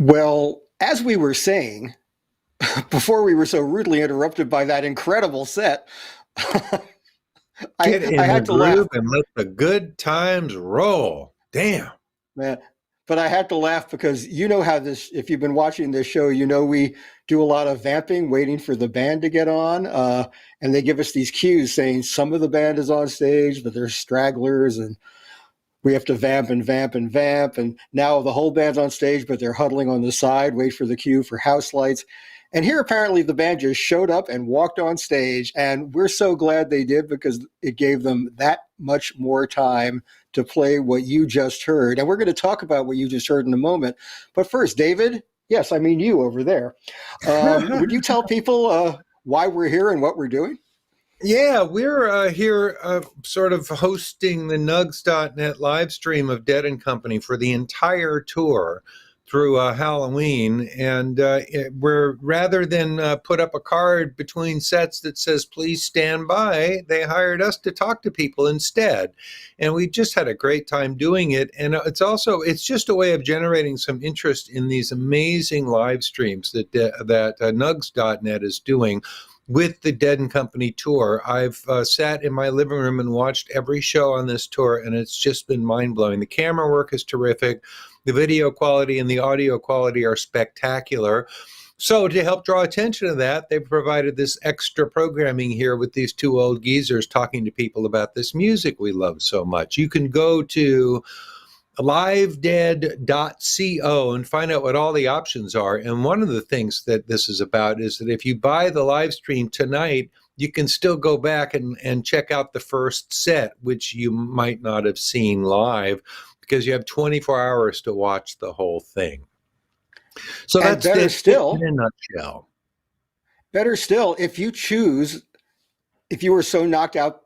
Well, as we were saying, before we were so rudely interrupted by that incredible set, Get I in the had to laugh. groove and let the good times roll. Damn. Man, but I had to laugh because you know how this, if you've been watching this show, you know we do a lot of vamping, waiting for the band to get on. And they give us these cues saying some of the band is on stage, but there's stragglers and we have to vamp and vamp and vamp. And now the whole band's on stage, but they're huddling on the side, wait for the cue for house lights. And here, apparently, the band just showed up and walked on stage. And we're so glad they did because it gave them that much more time to play what you just heard. And we're going to talk about what you just heard in a moment. But first, David, yes, I mean you over there. Would you tell people why we're here and what we're doing? Yeah, we're here sort of hosting the Nugs.net live stream of Dead and Company for the entire tour through Halloween. And we're rather than put up a card between sets that says, please stand by, they hired us to talk to people instead. And we just had a great time doing it. And it's just a way of generating some interest in these amazing live streams that Nugs.net is doing with the Dead and Company tour. I've sat in my living room and watched every show on this tour, and it's just been mind-blowing. The camera work is terrific. The video quality and the audio quality are spectacular. So to help draw attention to that, they've provided this extra programming here with these two old geezers talking to people about this music we love so much. You can go to livedead.co and find out what all the options are. And one of the things that this is about is that if you buy the live stream tonight, you can still go back and check out the first set, which you might not have seen live, because you have 24 hours to watch the whole thing. So And that's better it still, in a nutshell. better still, if you choose, if you were so knocked out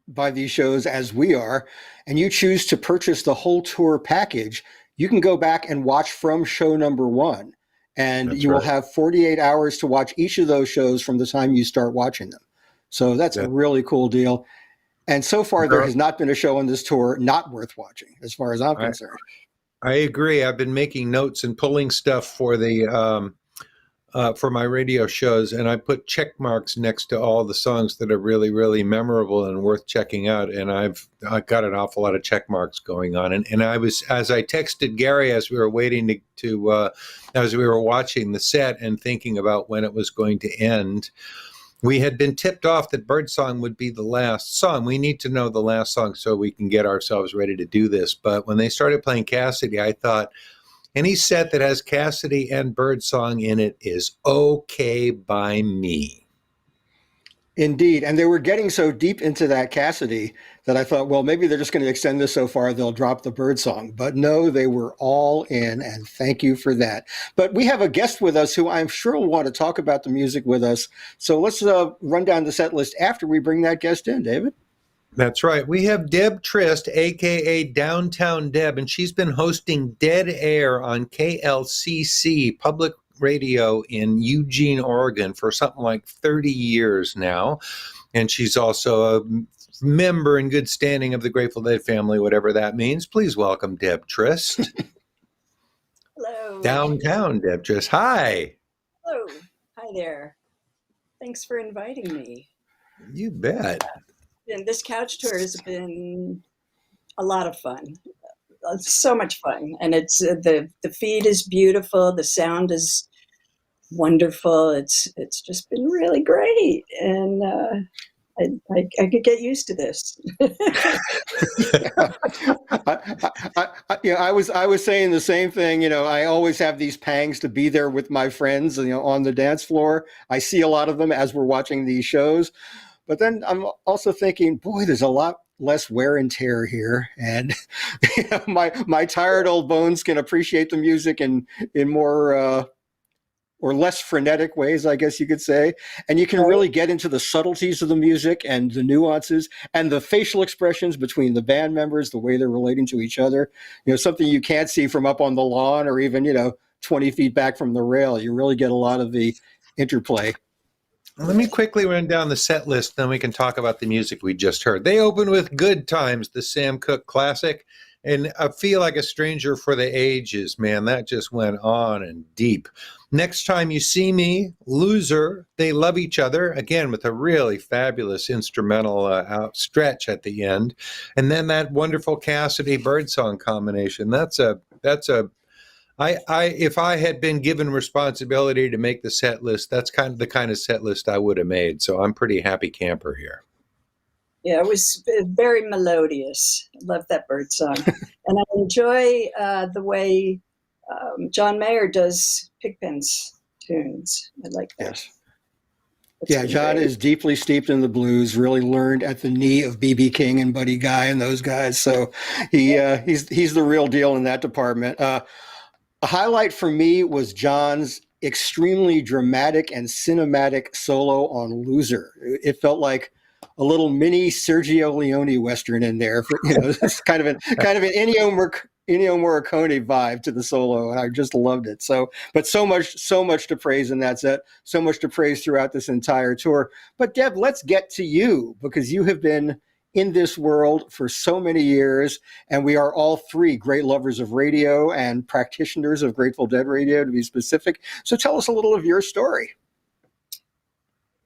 by these shows as we are, and you choose to purchase the whole tour package, you can go back and watch from show number one. And That's you will right. have 48 hours to watch each of those shows from the time you start watching them. So that's a That, really cool deal. And so far, there there- has not been a show on this tour not worth watching, as far as I'm I, concerned. I agree. I've been making notes and pulling stuff for my radio shows, and I put check marks next to all the songs that are really, really memorable and worth checking out. And I've got an awful lot of check marks going on. And I was, as I texted Gary as we were waiting as we were watching the set and thinking about when it was going to end, we had been tipped off that Birdsong would be the last song. We need to know the last song so we can get ourselves ready to do this. But when they started playing Cassidy, I thought, any set that has Cassidy and Birdsong in it is okay by me. Indeed. And they were getting so deep into that Cassidy that I thought, well, maybe they're just going to extend this so far they'll drop the bird song. But no, they were all in, and thank you for that. But we have a guest with us who I'm sure will want to talk about the music with us. So let's run down the set list after we bring that guest in, David. That's right. We have Deb Trist, a.k.a. Downtown Deb, and she's been hosting Dead Air on KLCC Public Radio in Eugene, Oregon for something like 30 years now. And she's also a member in good standing of the Grateful Dead family, whatever that means. Please welcome Deb Trist. Hello. Downtown Deb Trist. Hi. Hello. Hi there. Thanks for inviting me. You bet. And this couch tour has been a lot of fun. So much fun. And it's the feed is beautiful. The sound is wonderful. It's just been really great. And I could get used to this. I was saying the same thing. I always have these pangs to be there with my friends, on the dance floor. I see a lot of them as we're watching these shows. But then I'm also thinking, boy, there's a lot less wear and tear here. And my tired old bones can appreciate the music in more or less frenetic ways, I guess you could say. And you can really get into the subtleties of the music and the nuances and the facial expressions between the band members, the way they're relating to each other. Something you can't see from up on the lawn or even, 20 feet back from the rail. You really get a lot of the interplay. Let me quickly run down the set list, then we can talk about the music we just heard. They open with Good Times, the Sam Cooke classic. And I Feel Like a Stranger for the Ages, man, that just went on and deep. Next Time You See Me, Loser, They Love Each Other, again with a really fabulous instrumental stretch at the end. And then that wonderful Cassidy Birdsong combination. That's a if I had been given responsibility to make the set list, that's kind of the kind of set list I would have made. So I'm pretty happy camper here. Yeah, it was very melodious. I love that bird song. And I enjoy the way John Mayer does Pigpen's tunes. I like that. Yes. That's Yeah, been John great. is deeply steeped in the blues, really learned at the knee of B.B. King and Buddy Guy and those guys. So he's the real deal in that department. A highlight for me was John's extremely dramatic and cinematic solo on Loser. It felt like a little mini Sergio Leone Western in there. It's kind of an Ennio Morricone vibe to the solo, and I just loved it. So much to praise in that set, so much to praise throughout this entire tour. But Deb, let's get to you, because you have been in this world for so many years, and we are all three great lovers of radio and practitioners of Grateful Dead radio, to be specific. So tell us a little of your story.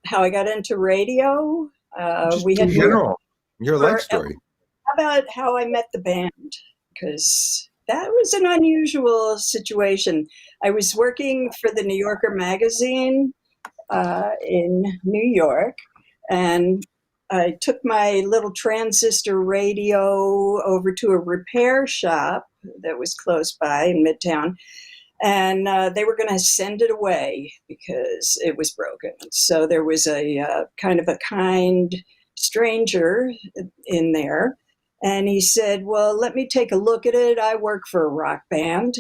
How I got into radio. Just We in had general, your life story. How about how I met the band? Because that was an unusual situation. I was working for the New Yorker magazine in New York, and I took my little transistor radio over to a repair shop that was close by in Midtown, and they were going to send it away because it was broken. So there was a kind stranger in there, and he said, well, let me take a look at it. I work for a rock band.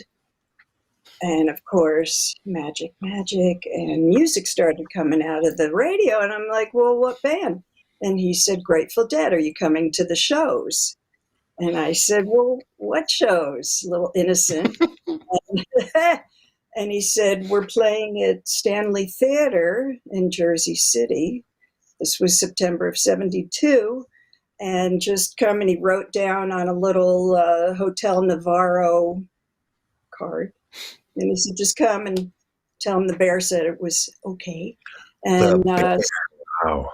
And of course, magic, and music started coming out of the radio. And I'm like, well, what band? And he said, Grateful Dead. Are you coming to the shows? And I said, well, what shows? A little innocent. And he said, we're playing at Stanley Theater in Jersey City. This was September of '72. And just come, and he wrote down on a little Hotel Navarro card. And he said, just come and tell him the bear said it was okay. And Wow.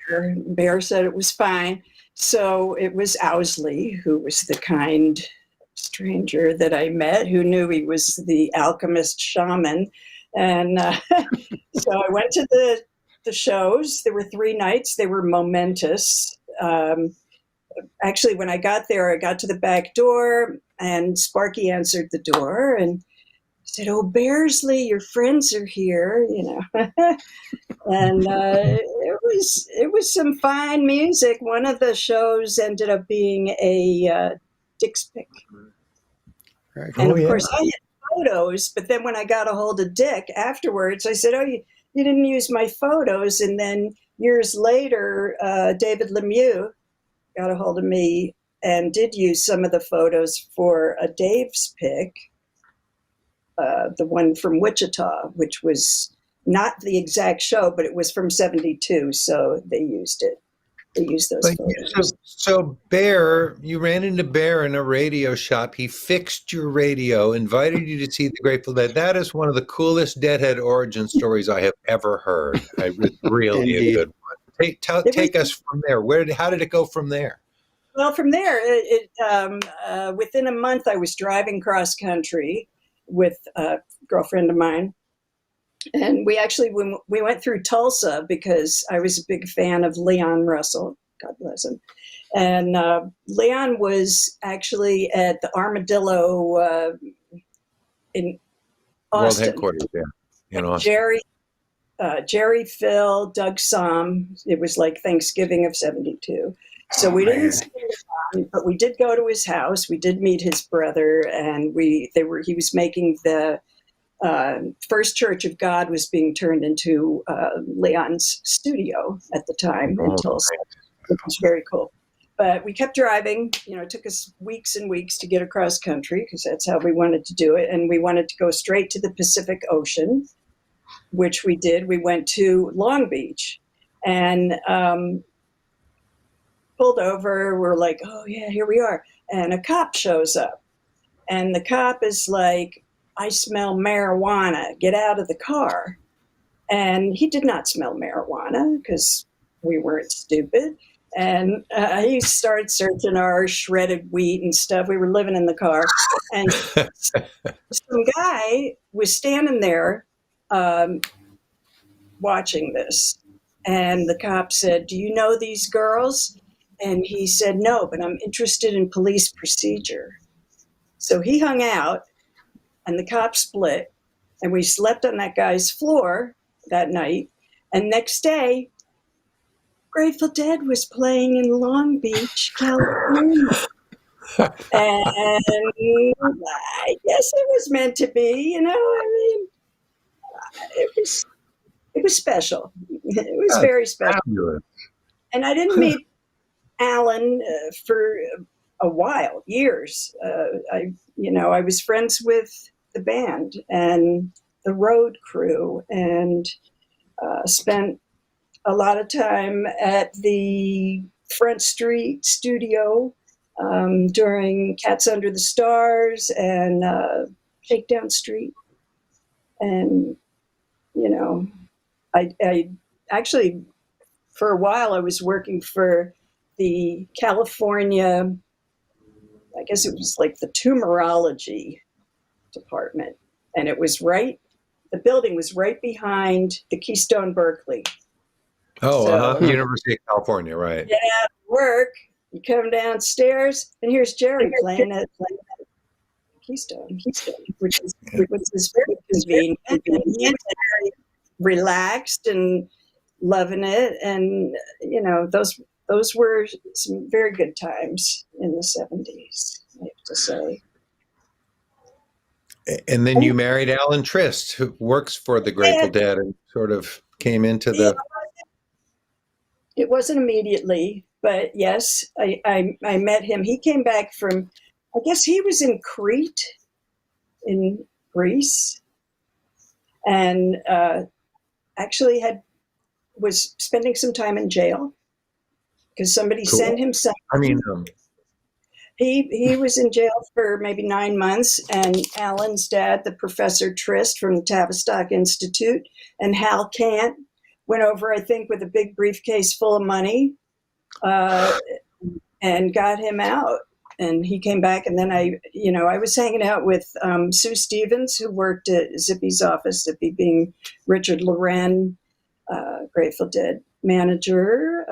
Bear said it was fine. So it was Owsley, who was the kind stranger that I met, who knew he was the alchemist shaman. And so I went to the shows. There were 3 nights. They were momentous. Actually, when I got there, I got to the back door, and Sparky answered the door and said, oh, Bearsley, your friends are here, And it was some fine music. One of the shows ended up being a Dick's Pick. Right. And of course, I had photos, but then when I got a hold of Dick afterwards, I said, oh, you didn't use my photos. And then years later, David Lemieux got a hold of me and did use some of the photos for a Dave's Pick, the one from Wichita, which was not the exact show, but it was from '72, so they used it. They used those photos. So Bear, you ran into Bear in a radio shop. He fixed your radio, invited you to see the Grateful Dead. That is one of the coolest Deadhead origin stories I have ever heard. Really a good one. Take us from there. How did it go from there? Well, from there, within a month, I was driving cross country with a girlfriend of mine. And we went through Tulsa because I was a big fan of Leon Russell, God bless him. And Leon was actually at the Armadillo in Austin. World headquarters, yeah, in Austin. Jerry, Phil, Doug Somm. It was like Thanksgiving of '72. So we didn't see him, but we did go to his house. We did meet his brother, and he was making the First Church of God was being turned into Leon's studio at the time in Tulsa. It was very cool. But we kept driving. It took us weeks and weeks to get across country because that's how we wanted to do it. And we wanted to go straight to the Pacific Ocean, which we did. We went to Long Beach and pulled over. We're like, oh, yeah, here we are. and a cop shows up. And the cop is like, I smell marijuana, get out of the car. And he did not smell marijuana because we weren't stupid. And he started searching our shredded wheat and stuff. We were living in the car. And some guy was standing there watching this. And the cop said, do you know these girls? And he said, no, but I'm interested in police procedure. So he hung out, and the cop split, and we slept on that guy's floor that night. And next day, Grateful Dead was playing in Long Beach, California. And I guess it was meant to be, I mean, it was special. It was very special. Fabulous. And I didn't meet Alan for a while, years. I was friends with the band and the road crew, and spent a lot of time at the Front Street studio during Cats Under the Stars and Shakedown Street. And, I actually, for a while, I was working for the California, I guess it was like the tumorology department. And it was the building was right behind the Keystone Berkeley. Oh, University of California, right. Get out of work, you come downstairs, and here's Jerry playing at Keystone, which is very convenient, and relaxed and loving it. And, those were some very good times in the 70s, I have to say. And then you married Alan Trist, who works for the Grateful Dead, and sort of came into the... It wasn't immediately, but yes, I met him. He came back from, I guess he was in Crete, in Greece, and actually was spending some time in jail because somebody sent him some. I mean, he was in jail for maybe 9 months, and Alan's dad, the Professor Trist from the Tavistock Institute, and Hal Cant went over, I think, with a big briefcase full of money and got him out. And he came back, and then I was hanging out with Sue Stevens, who worked at Zippy's office, Zippy being Richard Loren, Grateful Dead manager,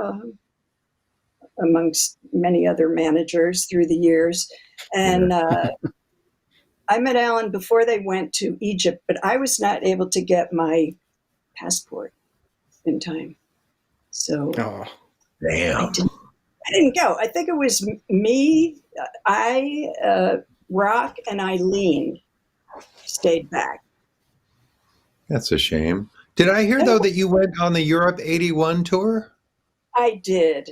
amongst many other managers through the years. And I met Alan before they went to Egypt, but I was not able to get my passport in time. So damn. I didn't go. I think it was me, Rock, and Eileen stayed back. That's a shame. Did I hear, though, that you went on the Europe 81 tour? I did.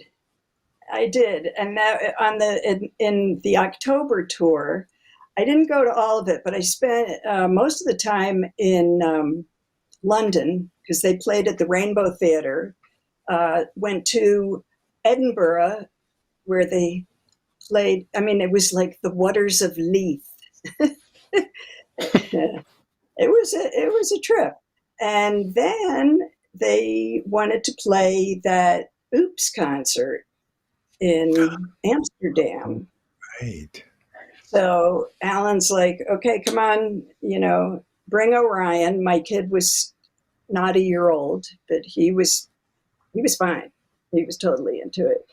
And that in the October tour, I didn't go to all of it, but I spent most of the time in London because they played at the Rainbow Theatre. Went to Edinburgh, where they played. I mean, it was like the Waters of Leith. It was a trip, and then they wanted to play that Oops concert in Amsterdam. Right. So Alan's like, okay, come on, bring Orion. My kid was not a year old, but he was fine. He was totally into it.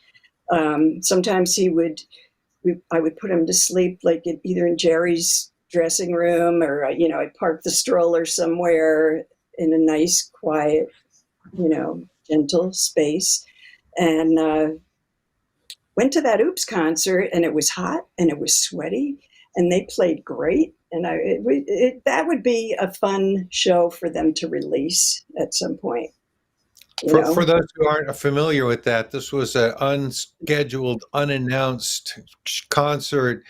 Sometimes I would put him to sleep, like either in Jerry's dressing room, or I'd park the stroller somewhere in a nice, quiet, gentle space, and went to that Oops concert, and it was hot and it was sweaty, and they played great. And that would be a fun show for them to release at some point. For those who aren't familiar with that, this was an unscheduled, unannounced concert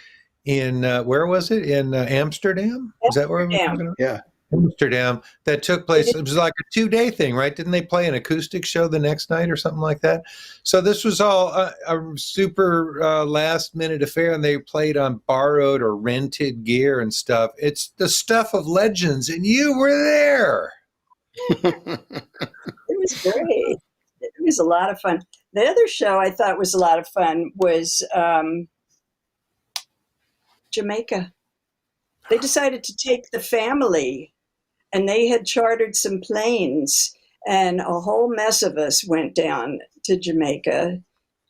in, where was it? In Amsterdam? Is that where we're talking about? Yeah. Amsterdam that took place. It was like a 2-day thing, right? Didn't they play an acoustic show the next night or something like that? So this was all a super last minute affair, and they played on borrowed or rented gear and stuff. It's the stuff of legends, and you were there. It was great. It was a lot of fun. The other show I thought was a lot of fun was Jamaica. They decided to take the family, and they had chartered some planes, and a whole mess of us went down to Jamaica.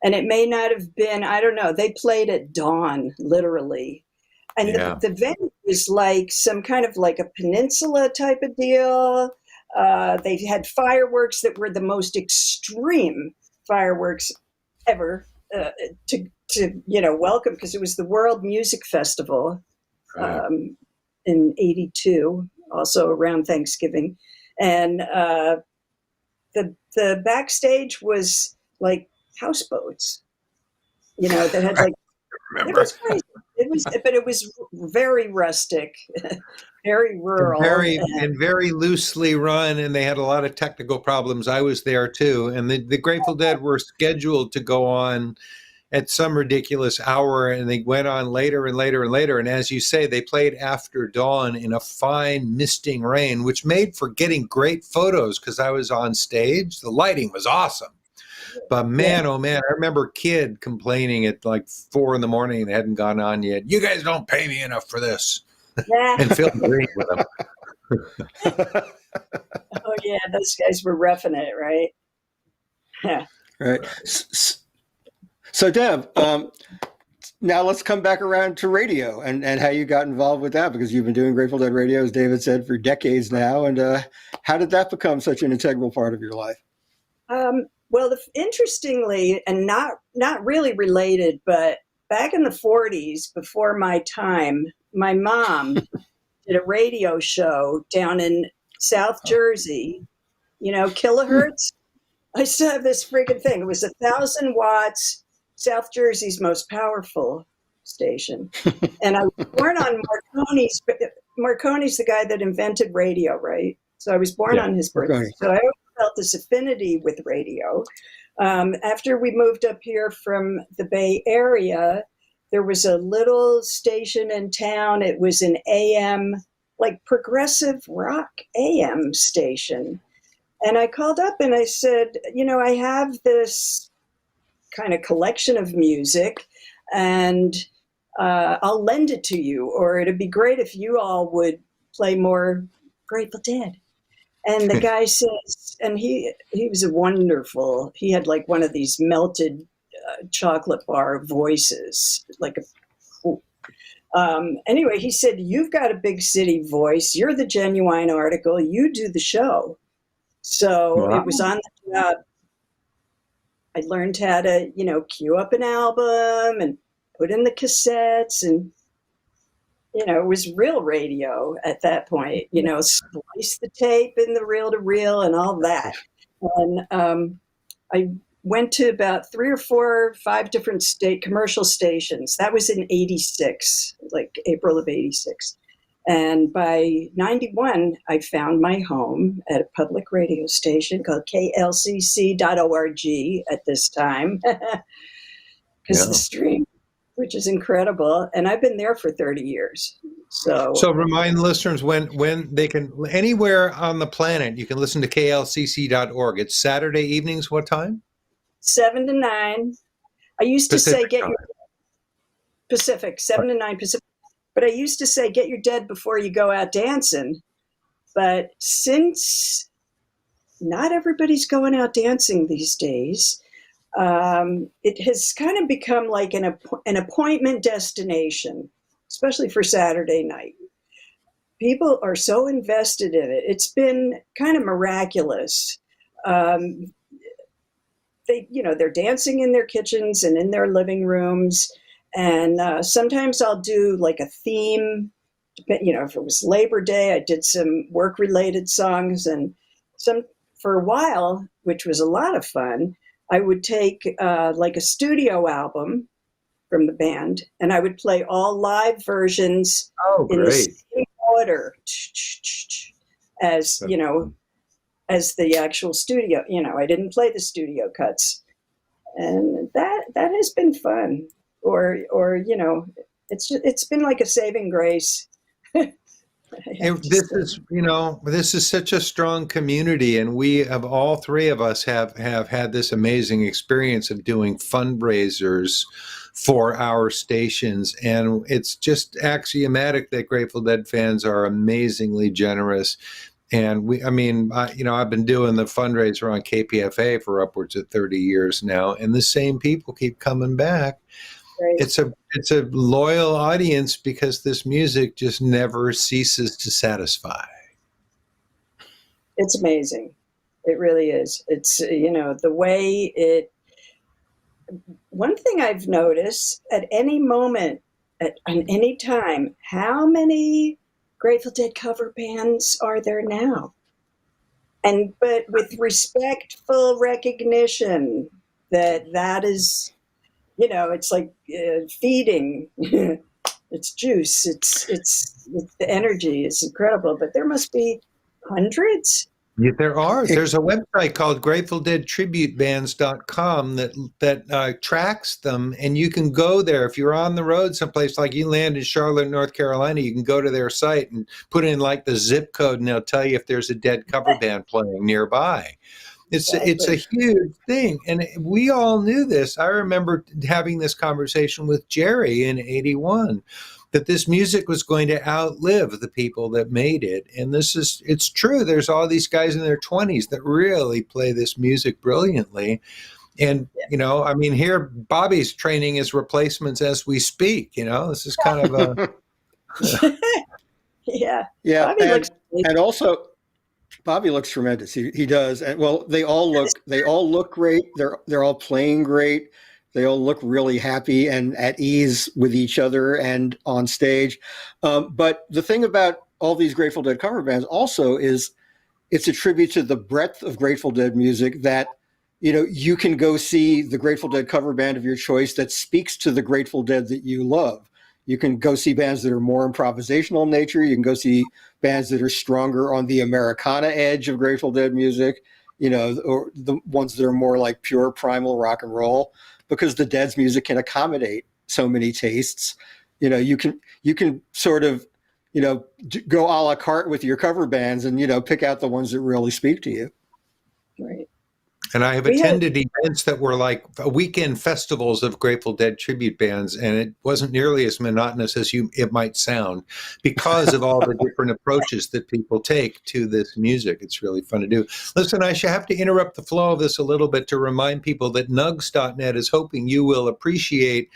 And it may not have been, I don't know, they played at dawn, literally. And Yeah. the venue was like some kind of like a peninsula type of deal. They had fireworks that were the most extreme fireworks ever to welcome, because it was the World Music Festival in '82, also around Thanksgiving, and the backstage was like houseboats, that had like. It was crazy. But it was very rustic, very rural, and very loosely run, and they had a lot of technical problems. I was there too, and the Grateful Dead were scheduled to go on at some ridiculous hour, and they went on later and later and later. And as you say, they played after dawn in a fine misting rain, which made for getting great photos because I was on stage. The lighting was awesome. But man, oh man, I remember a kid complaining at like 4 a.m. and they hadn't gone on yet. You guys don't pay me enough for this. And Phil agreed with him. Oh yeah, those guys were roughing it, right? Yeah. Right. So Deb, now let's come back around to radio and how you got involved with that, because you've been doing Grateful Dead radio, as David said, for decades now. And how did that become such an integral part of your life? Well, interestingly, and not really related, but back in the 40s, before my time, my mom did a radio show down in South Jersey, kilohertz. I still have this freaking thing. It was 1,000 watts, South Jersey's most powerful station. And I was born on Marconi's. Marconi's the guy that invented radio, right? So I was born on his birthday. Marconi. So I always felt this affinity with radio. After we moved up here from the Bay Area, there was a little station in town. It was an AM, like progressive rock AM station. And I called up and I said, I have this kind of collection of music, and I'll lend it to you, or it'd be great if you all would play more Grateful Dead. And the guy says, and he was wonderful. He had like one of these melted chocolate bar voices, like anyway, he said, "You've got a big city voice. You're the genuine article. You do the show." So It was on the job. I learned how to, cue up an album and put in the cassettes, and it was real radio at that point, splice the tape in the reel to reel and all that. And I went to about 3 or 4 or 5 different commercial stations. That was in '86, like April of '86. And by '91, I found my home at a public radio station called klcc.org at this time, because the stream, which is incredible. And I've been there for 30 years. So remind listeners when they can, anywhere on the planet, you can listen to klcc.org. It's Saturday evenings. What time? 7 to 9. I used to Pacific say, get time. your Pacific, 7 to 9 Pacific. But I used to say, get your dead before you go out dancing. But since not everybody's going out dancing these days, it has kind of become like an appointment destination, especially for Saturday night. People are so invested in it. It's been kind of miraculous. They're dancing in their kitchens and in their living rooms. And sometimes I'll do like a theme. If it was Labor Day, I did some work-related songs. And for a while, which was a lot of fun, I would take like a studio album from the band, and I would play all live versions in the same order. as, you know, as the actual studio. You know, I didn't play the studio cuts, and that has been fun. Or you know, it's been like a saving grace. This is, you know, this is such a strong community, and we have, all three of us have had this amazing experience of doing fundraisers for our stations, and it's just axiomatic that Grateful Dead fans are amazingly generous. And I mean, you know, I've been doing the fundraiser on KPFA for upwards of 30 years now, and the same people keep coming back. Right. It's a loyal audience because this music just never ceases to satisfy. It's amazing. It really is. It's, you know, the way it. One thing I've noticed at any moment, at any time, how many Grateful Dead cover bands are there now? But with respectful recognition that is, you know, it's like feeding. It's juice. It's the energy is incredible. But there must be hundreds. Yeah, there are. There's a website called GratefulDeadTributeBands.com that tracks them, and you can go there if you're on the road someplace, like you land in Charlotte, North Carolina. You can go to their site and put in like the zip code, and they'll tell you if there's a Dead cover band playing nearby. It's a huge thing, and we all knew this. I remember having this conversation with Jerry in '81. That this music was going to outlive the people that made it. And it's true. There's all these guys in their 20s that really play this music brilliantly. And, you know, I mean, here, Bobby's training his replacements as we speak, you know, this is kind of a. Yeah. Yeah. And also, Bobby looks tremendous. He does. And well, they all look great. They're all playing great. They all look really happy and at ease with each other and on stage. But the thing about all these Grateful Dead cover bands also is it's a tribute to the breadth of Grateful Dead music that, you know, you can go see the Grateful Dead cover band of your choice that speaks to the Grateful Dead that you love. You can go see bands that are more improvisational in nature. You can go see bands that are stronger on the Americana edge of Grateful Dead music, you know, or the ones that are more like pure primal rock and roll. Because the Dead's music can accommodate so many tastes, you know, you can sort of, you know, go a la carte with your cover bands and, you know, pick out the ones that really speak to you. Right. And I have attended events that were like weekend festivals of Grateful Dead tribute bands, and it wasn't nearly as monotonous as it might sound because of all the different approaches that people take to this music. It's really fun to do. Listen, I should have to interrupt the flow of this a little bit to remind people that nugs.net is hoping you will appreciate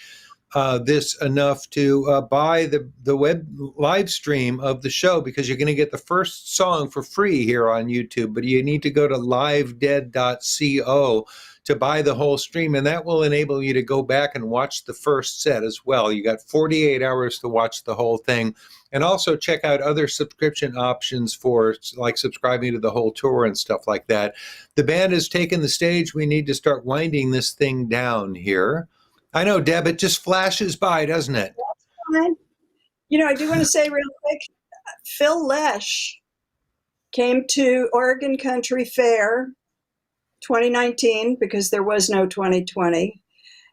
this enough to buy the web live stream of the show, because you're going to get the first song for free here on YouTube, but you need to go to livedead.co to buy the whole stream, and that will enable you to go back and watch the first set as well. You got 48 hours to watch the whole thing, and also check out other subscription options for like subscribing to the whole tour and stuff like that. The band has taken the stage. We need to start winding this thing down here. I know, Deb, it just flashes by, doesn't it? That's fine. You know, I do want to say real quick, Phil Lesh came to Oregon Country Fair 2019 because there was no 2020.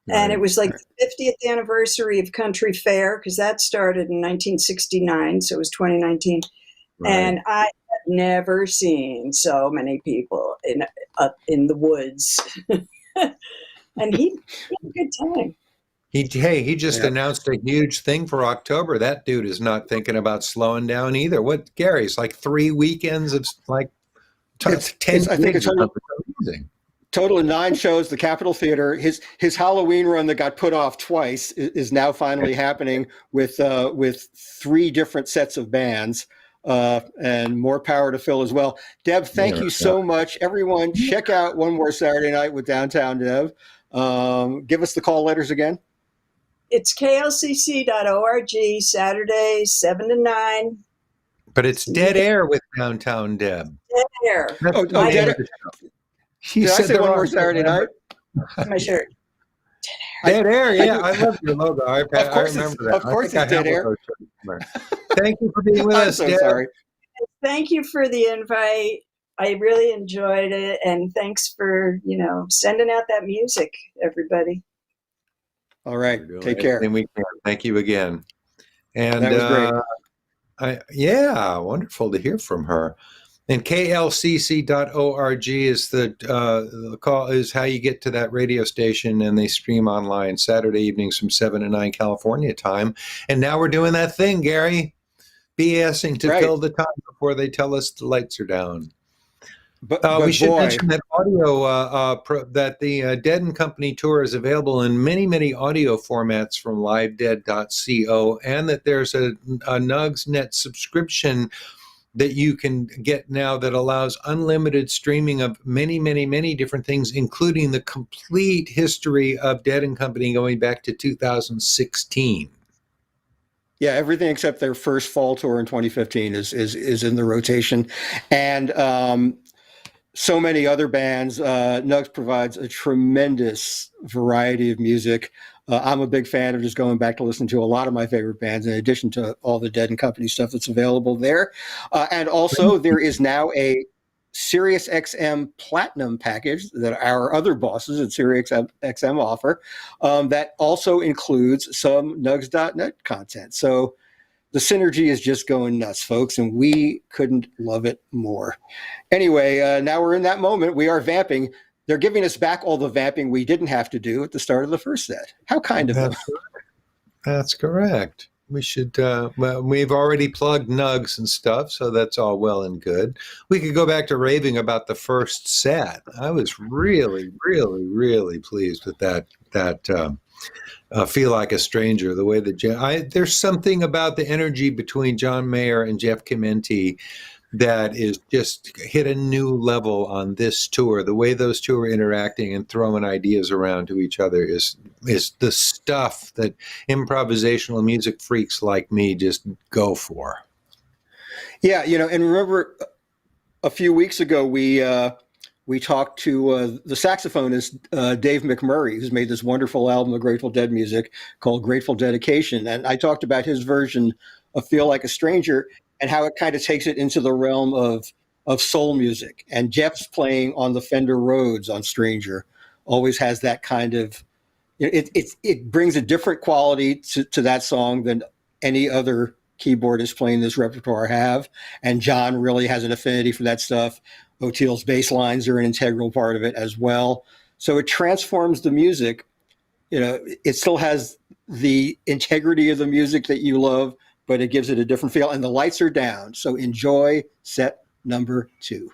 Right. And it was like the 50th anniversary of Country Fair, because that started in 1969, so it was 2019. Right. And I have never seen so many people up in the woods. And he had a good time. He just announced a huge thing for October. That dude is not thinking about slowing down either. What, Gary's like 3 weekends of like 10 I think it's amazing. Total of 9 shows, the Capitol Theater. His Halloween run that got put off twice is now finally happening with 3 different sets of bands. And more power to Phil as well. Deb, thank you so much. Everyone, check out One More Saturday Night with Downtown Deb. Give us the call letters again. It's klcc.org, Saturday, 7 to 9. But it's Dead Air with Downtown Deb. Dead Air. Dead Air. Did I say One More Saturday Night? My shirt. Dead Air, yeah. I love your logo. I remember that. Of course it's Dead Air. Thank you for being with us, so Deb. Sorry. thank you for the invite. I really enjoyed it, and thanks for sending out that music, everybody. All right, We're doing take care. everything we can. Thank you again. And That was great. Yeah, wonderful to hear from her. And klcc.org is the call, is how you get to that radio station, and they stream online Saturday evenings from 7 to 9 California time. And now we're doing that thing, Gary, BSing to fill the time before they tell us the lights are down. But we should mention that that the Dead and Company tour is available in many, many audio formats from livedead.co, and that there's a Nugsnet subscription that you can get now that allows unlimited streaming of many, many, many different things, including the complete history of Dead and Company going back to 2016. Yeah, everything except their first fall tour in 2015 is in the rotation, and so many other bands. Nugs provides a tremendous variety of music. I'm a big fan of just going back to listen to a lot of my favorite bands, in addition to all the Dead and Company stuff that's available there. And also, there is now a Sirius XM Platinum package that our other bosses at Sirius XM offer that also includes some Nugs.net content. So the synergy is just going nuts, folks, and we couldn't love it more. Anyway, now we're in that moment. We are vamping. They're giving us back all the vamping we didn't have to do at the start of the first set. How kind of them. That's correct. We should, well, we've already plugged Nugs and stuff, so that's all well and good. We could go back to raving about the first set. I was really, really, really pleased with that Feel Like a Stranger, the way that there's something about the energy between John Mayer and Jeff Chimenti that is just hit a new level on this tour. The way those two are interacting and throwing ideas around to each other is the stuff that improvisational music freaks like me just go for. Yeah, and remember a few weeks ago we talked to the saxophonist Dave McMurray, who's made this wonderful album of Grateful Dead music called Grateful Dedication, and I talked about his version of Feel Like a Stranger and how it kind of takes it into the realm of soul music. And Jeff's playing on the Fender Rhodes on Stranger always has that kind of, it brings a different quality to that song than any other keyboardist playing this repertoire have. And John really has an affinity for that stuff. Oteil's bass lines are an integral part of it as well. So it transforms the music. It still has the integrity of the music that you love, but it gives it a different feel, and the lights are down. So enjoy set number 2.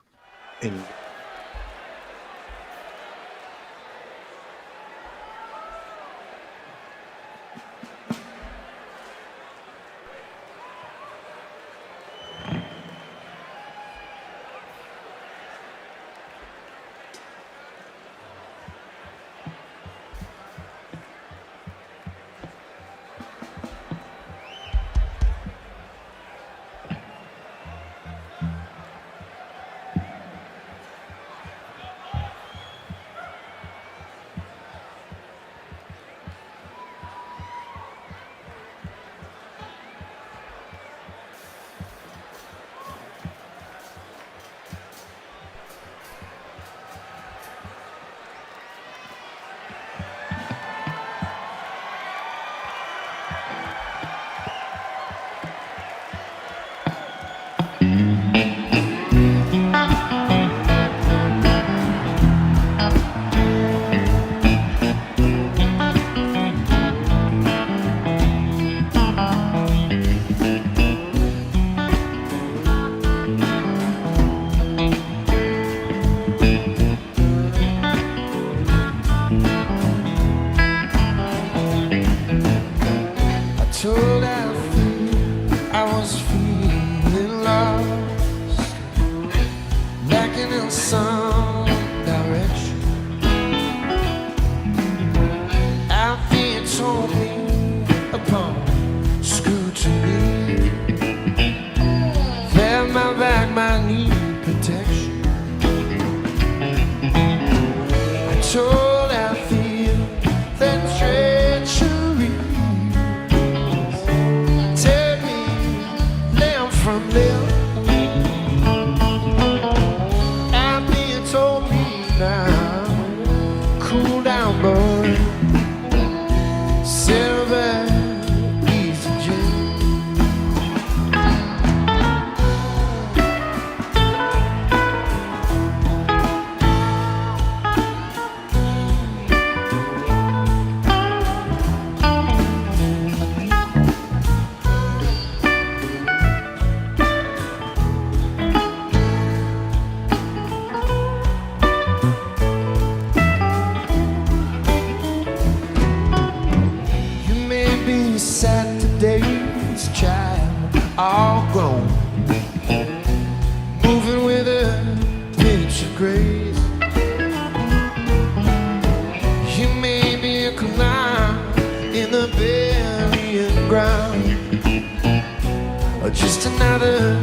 just another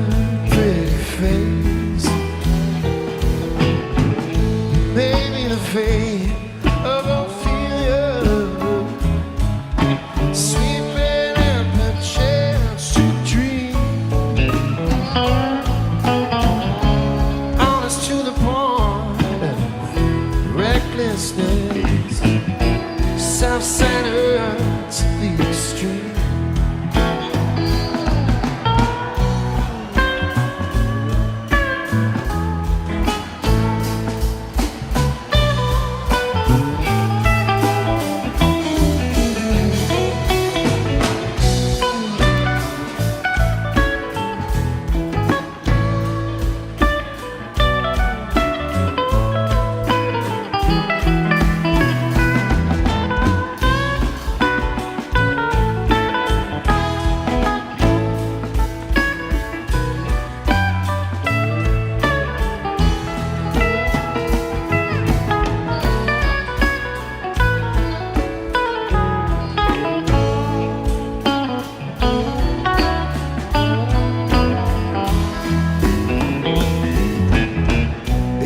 pretty face. Maybe the fate of Ophelia, sweeping up her chance to dream, honest to the point of recklessness, self-centered to the extreme.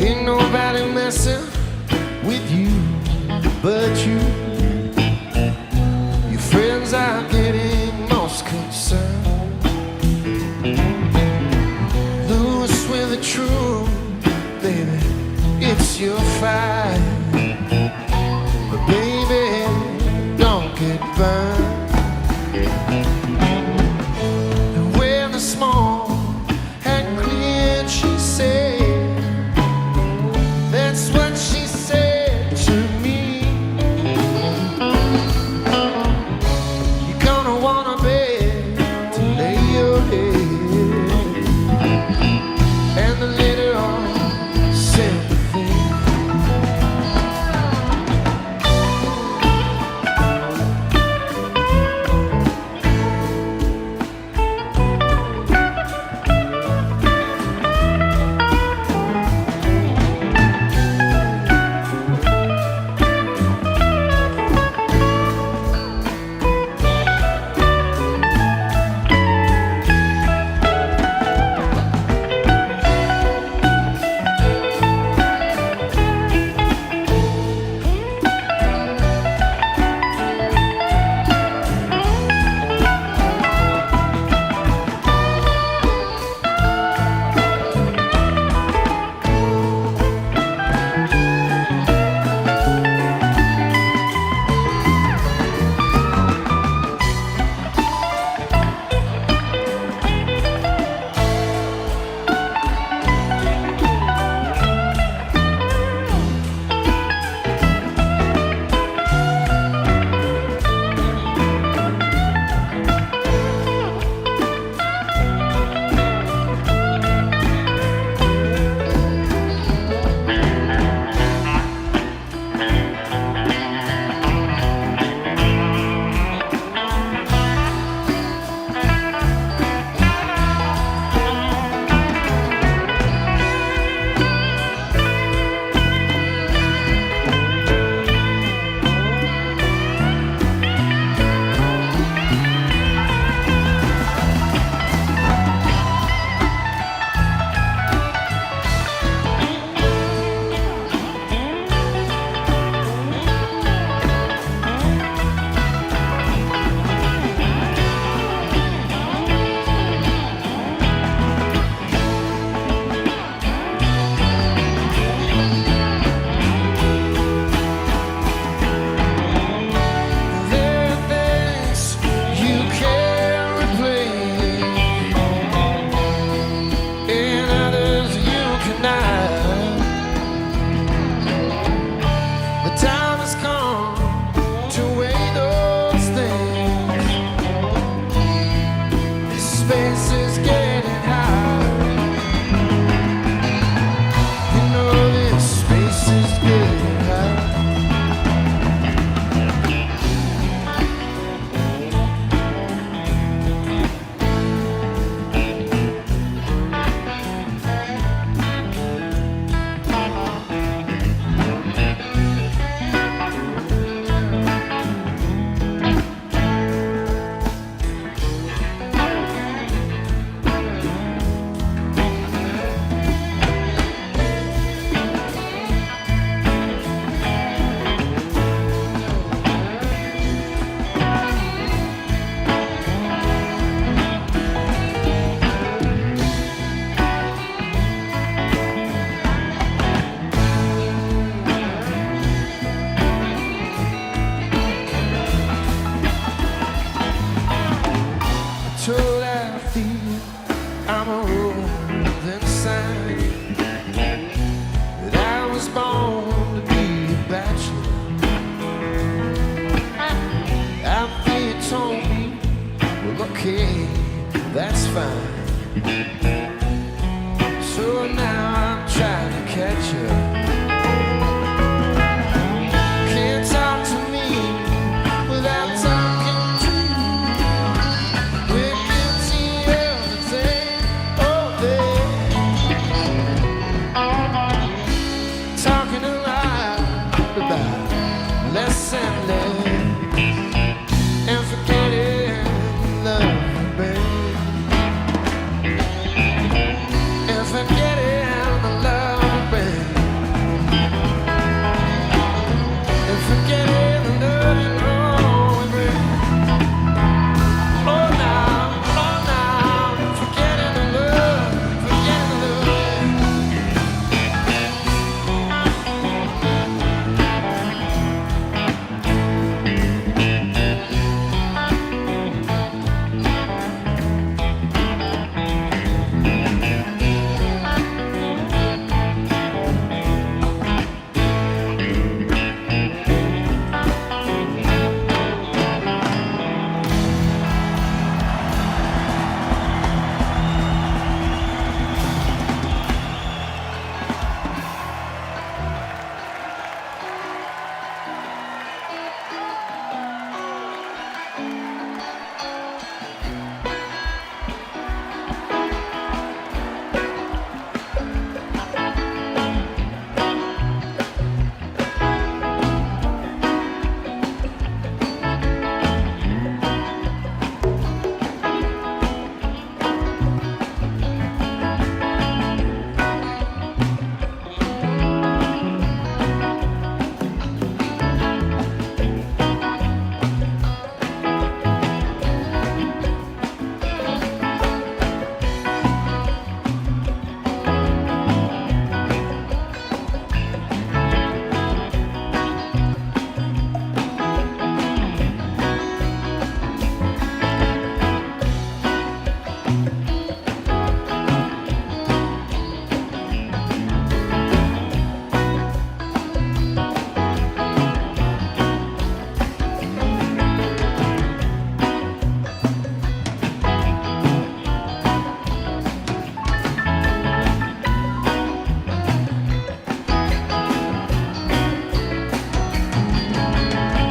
Ain't nobody messing with you but you. Your friends are getting most concerned. Loose with the truth, baby, it's your fight. But baby, don't get burned. And when the smoke had cleared, she said, that's what she said to me. You're gonna want a bed to lay your head, and a little sympathy. fine. So now I'm trying to catch her. Can't talk to me without talking to you. We're guilty of the thing all day. Talking a lot about less and less, and forgetting love, babe. And forgetting the love, babe. And forgetting the love you know, babe. Oh now, forgetting the love, forgetting the love.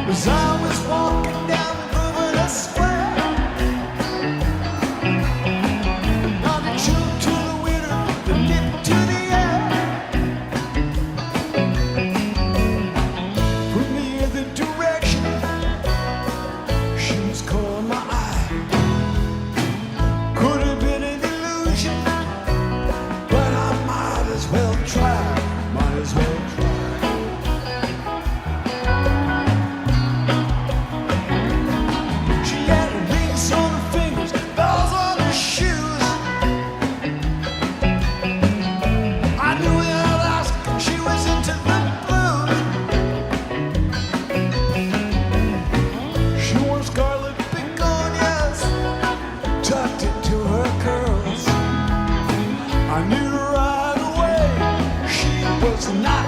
As I was walking down Grosvenor Square, nodding true to the winner, the lip to the air. Put me in the direction she was calling my eye. Could have been an illusion, but I might as well try. Might as well try. She had rings on her fingers, bells on her shoes. I knew without asking she was into the blues. She wore scarlet begonias tucked into her curls. I knew right away she was not